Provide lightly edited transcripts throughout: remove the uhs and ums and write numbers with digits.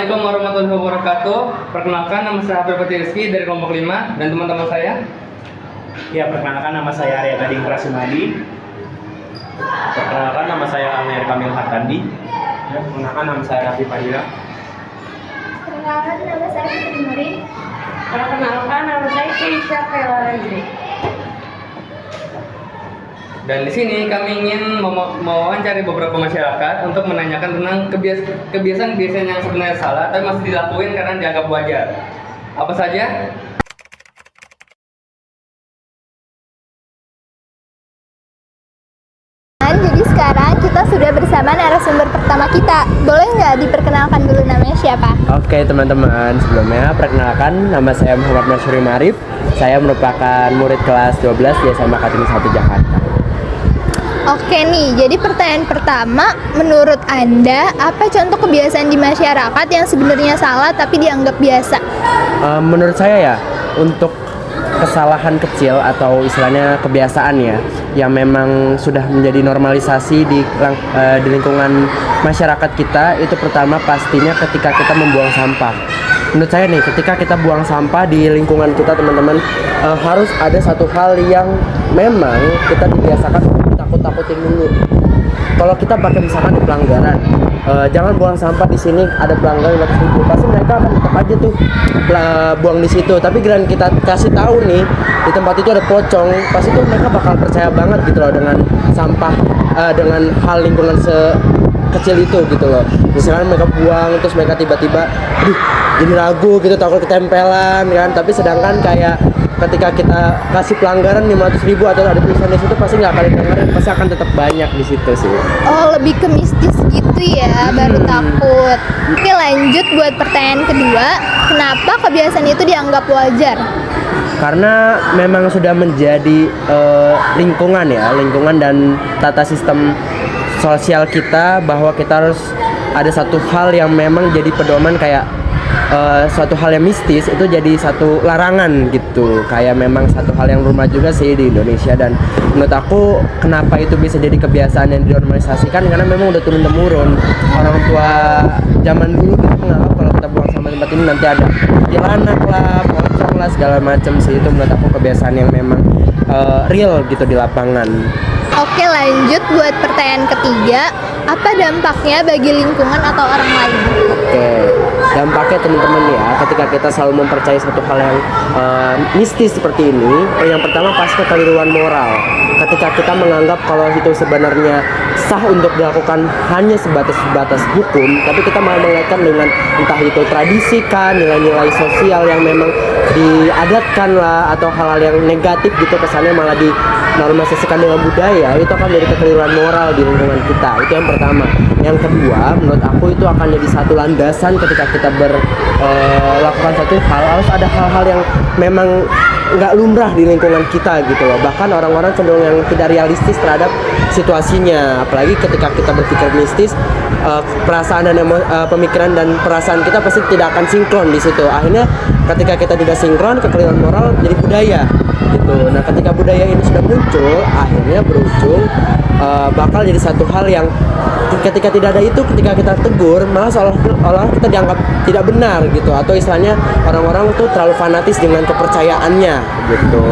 Assalamualaikum warahmatullahi wabarakatuh. Perkenalkan, nama saya Hafil Fatih Rizky dari kelompok 5 dan teman-teman saya. Ya, perkenalkan nama saya Arya Gading Prasumadi. Perkenalkan nama saya Amir Kamil Hatandi. Ya, perkenalkan nama saya Raffi Fadila. Perkenalkan nama saya Putri Nurin. Perkenalkan nama saya Keisha Kayla Rajri. Dan di sini kami ingin mewawancari beberapa masyarakat untuk menanyakan tentang kebiasaan-kebiasaan yang sebenarnya salah tapi masih dilakuin karena dianggap wajar. Apa saja? Jadi sekarang kita sudah bersama narasumber pertama kita. Boleh nggak diperkenalkan dulu namanya siapa? Oke teman-teman, sebelumnya perkenalkan nama saya Muhammad Masyuri Marif. Saya merupakan murid kelas 12 di SMA Kartini 1 Jakarta. Oke nih, jadi pertanyaan pertama, menurut Anda apa contoh kebiasaan di masyarakat yang sebenarnya salah tapi dianggap biasa? Menurut saya ya, untuk kesalahan kecil atau istilahnya kebiasaan ya, yang memang sudah menjadi normalisasi di lingkungan masyarakat kita, itu pertama pastinya ketika kita membuang sampah. Menurut saya nih, ketika kita buang sampah di lingkungan kita teman-teman, harus ada satu hal yang memang kita dibiasakan takut-takutin dulu. Kalau kita pakai misalkan di pelanggaran, jangan buang sampah di sini, ada pelanggaran 100.000, pasti mereka akan tetap aja tuh buang di situ. Tapi giliran kita kasih tahu nih di tempat itu ada pocong, pasti tuh mereka bakal percaya banget gitu loh dengan sampah, dengan hal lingkungan kecil itu gitu loh. Misalkan mereka buang terus mereka tiba-tiba jadi ragu gitu, takut ketempelan kan. Tapi sedangkan kayak ketika kita kasih pelanggaran 500.000 atau ada tulisan di situ, pasti nggak akan dilanggarin, pasti akan tetap banyak di situ sih. Oh, lebih ke mistis gitu ya, baru takut. Oke, lanjut buat pertanyaan kedua. Kenapa kebiasaan itu dianggap wajar? Karena memang sudah menjadi lingkungan dan tata sistem sosial kita, bahwa kita harus ada satu hal yang memang jadi pedoman, kayak suatu hal yang mistis itu jadi satu larangan gitu. Kayak memang satu hal yang rumah juga sih di Indonesia. Dan menurut aku kenapa itu bisa jadi kebiasaan yang dinormalisasikan, karena memang udah turun-temurun. Orang tua zaman dulu gitu menganggap kalau kita buang sampah tempat ini nanti ada kuntilanak lah, pocong lah, segala macam sih. Itu menurut aku kebiasaan yang memang real gitu di lapangan. Oke, lanjut buat pertanyaan ketiga. Apa dampaknya bagi lingkungan atau orang lain? Oke, dampaknya teman-teman ya, ketika kita selalu mempercayai satu hal yang mistis seperti ini, yang pertama pasti kekeliruan moral. Ketika kita menganggap kalau itu sebenarnya sah untuk dilakukan hanya sebatas hukum, tapi kita malah mengaitkan dengan entah itu tradisi kan, nilai-nilai sosial yang memang diadatkan lah, atau hal-hal yang negatif gitu, kesannya malah dinormalisasikan dengan budaya, itu akan menjadi kekeliruan moral di lingkungan kita. Itu yang pertama. Yang kedua, menurut aku itu akan jadi satu landasan ketika kita melakukan satu hal, harus ada hal-hal yang memang nggak lumrah di lingkungan kita gitu loh. Bahkan orang-orang cenderung yang tidak realistis terhadap situasinya. Apalagi ketika kita berpikir mistis, perasaan dan pemikiran dan perasaan kita pasti tidak akan sinkron di situ. Akhirnya ketika kita tidak sinkron, kekeliruan moral jadi budaya gitu. Nah, ketika budaya ini sudah muncul, akhirnya berujung bakal jadi satu hal yang ketika tidak ada itu, ketika kita tegur, malah seolah-olah kita dianggap tidak benar gitu, atau istilahnya orang-orang tuh terlalu fanatis dengan kepercayaannya gitu.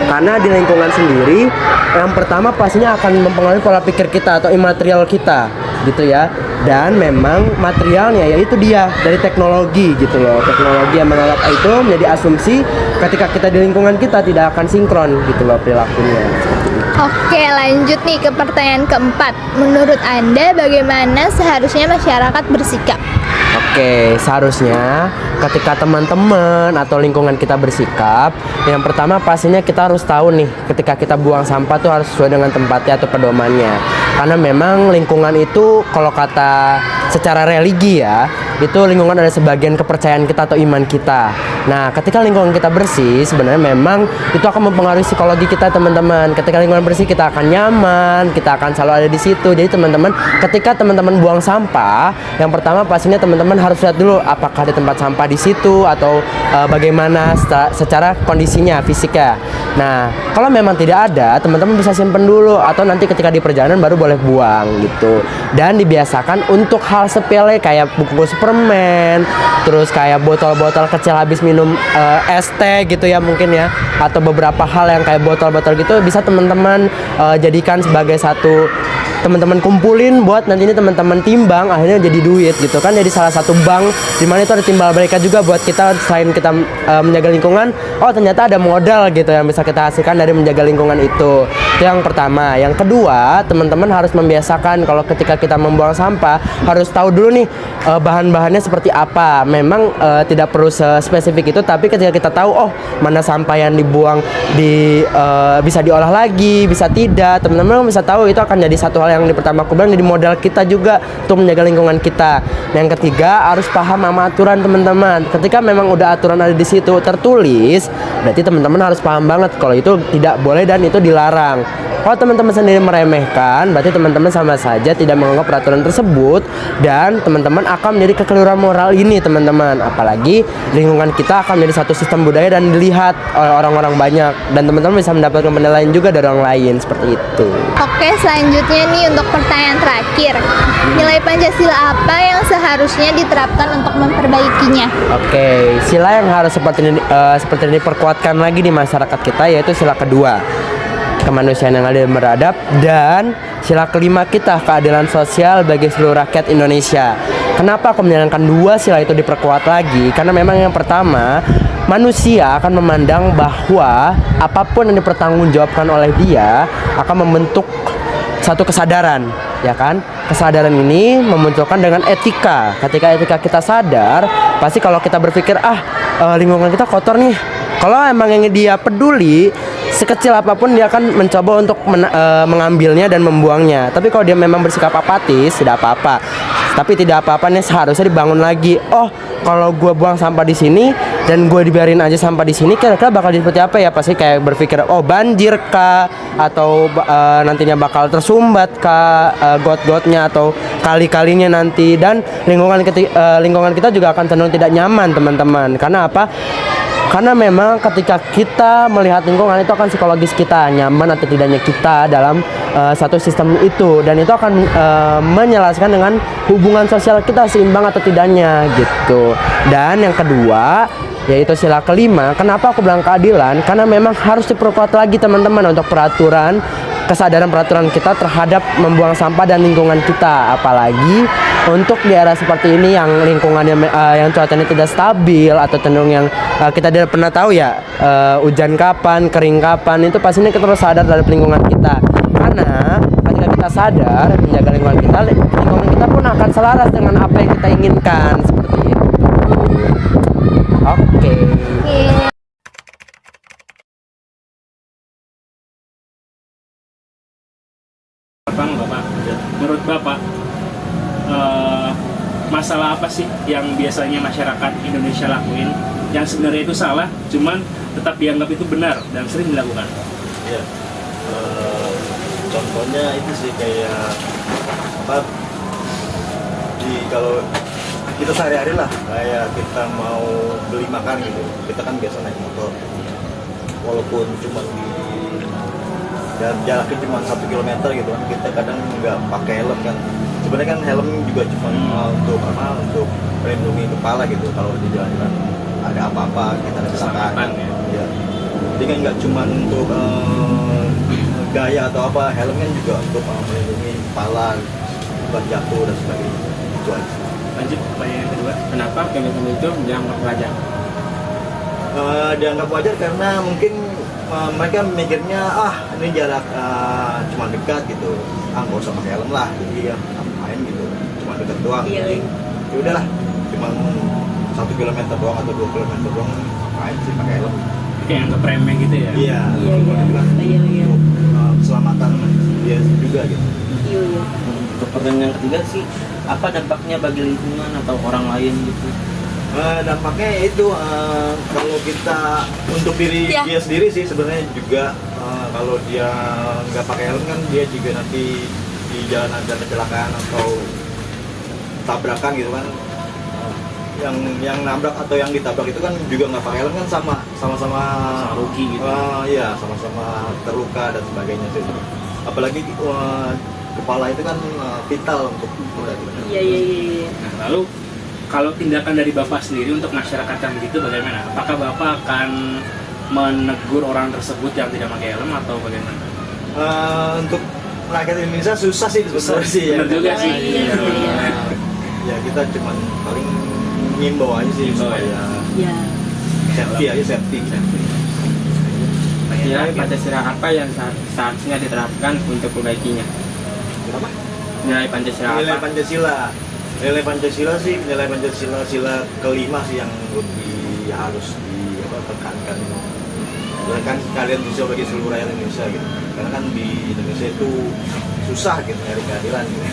Karena di lingkungan sendiri, yang pertama pastinya akan mempengaruhi pola pikir kita atau imaterial kita gitu ya. Dan memang materialnya yaitu dia dari teknologi gitu loh. Teknologi yang menolak itu menjadi asumsi ketika kita di lingkungan kita tidak akan sinkron gitu loh perilakunya. Oke, lanjut nih ke pertanyaan keempat. Menurut Anda bagaimana seharusnya masyarakat bersikap? Oke, seharusnya ketika teman-teman atau lingkungan kita bersikap, yang pertama pastinya kita harus tahu nih, ketika kita buang sampah tuh harus sesuai dengan tempatnya atau pedomannya. Karena memang lingkungan itu, kalau kata secara religi ya, itu lingkungan ada sebagian kepercayaan kita atau iman kita. Nah, ketika lingkungan kita bersih, sebenarnya memang itu akan mempengaruhi psikologi kita, teman-teman. Ketika lingkungan bersih, kita akan nyaman, kita akan selalu ada di situ. Jadi teman-teman, ketika teman-teman buang sampah, yang pertama pastinya teman-teman harus lihat dulu apakah ada tempat sampah di situ atau bagaimana secara kondisinya, fisiknya. Nah, kalau memang tidak ada, teman-teman bisa simpen dulu atau nanti ketika di perjalanan baru boleh buang gitu. Dan dibiasakan untuk hal sepele kayak bungkus permen, terus kayak botol-botol kecil habis minum es teh gitu ya mungkin ya, atau beberapa hal yang kayak botol-botol gitu bisa teman-teman jadikan sebagai satu, teman-teman kumpulin buat nanti ini teman-teman timbang, akhirnya jadi duit gitu kan, jadi salah satu bank dimana itu ada timbal baliknya juga buat kita. Selain kita menjaga lingkungan, oh ternyata ada modal gitu yang bisa kita hasilkan dari menjaga lingkungan itu yang pertama. Yang kedua, teman-teman harus membiasakan kalau ketika kita membuang sampah harus tahu dulu nih bahan-bahannya seperti apa. Memang tidak perlu spesifik itu, tapi ketika kita tahu oh mana sampah yang dibuang bisa diolah lagi, bisa tidak, teman-teman bisa tahu, itu akan jadi satu hal yang di pertama aku bilang jadi modal kita juga untuk menjaga lingkungan kita. Yang ketiga, harus paham sama aturan teman-teman. Ketika memang udah aturan ada di situ tertulis, berarti teman-teman harus paham banget kalau itu tidak boleh dan itu dilarang. Kalau teman-teman sendiri meremehkan, berarti teman-teman sama saja tidak menganggap peraturan tersebut dan teman-teman akan menjadi kekeliruan moral ini, teman-teman. Apalagi lingkungan kita akan menjadi satu sistem budaya dan dilihat oleh orang-orang banyak dan teman-teman bisa mendapatkan penilaian juga dari orang lain seperti itu. Oke, selanjutnya nih untuk pertanyaan terakhir. Nilai Pancasila apa yang seharusnya diterapkan untuk memperbaikinya? Oke, sila yang harus seperti ini diperkuatkan lagi di masyarakat kita yaitu sila kedua, kemanusiaan yang adil dan beradab, dan sila kelima kita, keadilan sosial bagi seluruh rakyat Indonesia. Kenapa aku menyarankan dua sila itu diperkuat lagi? Karena memang yang pertama, manusia akan memandang bahwa apapun yang dipertanggungjawabkan oleh dia akan membentuk satu kesadaran, ya kan? Kesadaran ini memunculkan dengan etika. Ketika etika kita sadar, pasti kalau kita berpikir lingkungan kita kotor nih, kalau emang yang dia peduli, sekecil apapun dia akan mencoba untuk mengambilnya dan membuangnya. Tapi kalau dia memang bersikap apatis, tidak apa-apa. Tapi tidak apa-apa nih, seharusnya dibangun lagi. Oh, kalau gue buang sampah di sini dan gue dibiarin aja sampah di sini, kira-kira bakal jadi seperti apa ya? Pasti kayak berpikir, oh banjir kah? Atau nantinya bakal tersumbat kah got-gotnya atau kali-kalinya nanti. Dan lingkungan kita juga akan cenderung tidak nyaman, teman-teman. Karena apa? Karena memang ketika kita melihat lingkungan itu akan psikologis kita, nyaman atau tidaknya kita dalam satu sistem itu, dan itu akan menjelaskan dengan hubungan sosial kita seimbang atau tidaknya gitu. Dan yang kedua yaitu sila kelima, kenapa aku bilang keadilan? Karena memang harus diperkuat lagi teman-teman untuk peraturan, kesadaran peraturan kita terhadap membuang sampah dan lingkungan kita, apalagi untuk di era seperti ini yang lingkungannya yang cuacanya tidak stabil atau cenderung yang kita tidak pernah tahu ya hujan kapan, kering kapan, itu pastinya kita harus sadar terhadap lingkungan kita. Karena ketika kita sadar menjaga lingkungan kita pun akan selaras dengan apa yang kita inginkan seperti itu. Oke. Bapak, menurut Bapak masalah apa sih yang biasanya masyarakat Indonesia lakuin yang sebenarnya itu salah, cuman tetap dianggap itu benar dan sering dilakukan? Ya, contohnya itu sih kayak kalau kita sehari-hari lah, kayak kita mau beli makan gitu, kita kan biasa naik motor, walaupun cuma jaraknya cuma 1 kilometer gitu kan, kita kadang nggak pakai helm kan. Sebenarnya kan helm juga cuma untuk melindungi kepala gitu, kalau di jalan-jalan ada apa-apa kita ada kecelakaan ya. Jadi kan nggak cuma untuk gaya atau apa, helm kan juga untuk melindungi kepala buat jatuh dan sebagainya. Itu aja. Lanjut pertanyaan yang kedua, kenapa kegiatan itu dianggap wajar? Dianggap wajar karena mungkin mereka mikirnya ini jarak cuma dekat gitu, nggak usah pakai helm lah, jadi ya main gitu, cuma dekat doang. Jadi ya udahlah, cuma 1 kilometer doang atau 2 kilometer doang, main sih pakai helm. Kayak anggap remeh gitu ya? Iya. Untuk keselamatan dia juga gitu. Untuk pertanyaan yang ketiga sih, apa dampaknya bagi lingkungan atau orang lain gitu? Dampaknya itu kalau kita untuk diri dia sendiri sih sebenarnya juga kalau dia nggak pakai helm kan dia juga nanti di jalan ada kecelakaan atau tabrakan gitu kan, yang nabrak atau yang ditabrak itu kan juga nggak pakai helm kan sama-sama rugi gitu. Iya, sama-sama terluka dan sebagainya sih. Apalagi kepala itu kan vital untuk Iya. Nah, lalu kalau tindakan dari Bapak sendiri untuk masyarakat yang begitu bagaimana? Apakah Bapak akan menegur orang tersebut yang tidak pakai helm atau bagaimana? Untuk rakyat Indonesia susah sih sebenarnya sih. Benar juga sih. Iya. Ya kita cuman paling ngimbau aja sih supaya Iya. safety. Nilai Pancasila apa yang seharusnya diterapkan untuk perbaikinya? Kenapa? Nilai Pancasila Nilai apa? Nilai Pancasila sih, nilai Pancasila sila kelima sih yang lebih harus ditekankan. Ya kan kalian bisa bagi seluruh rakyat Indonesia gitu. Karena kan di Indonesia itu susah gitu nyari keadilan gitu.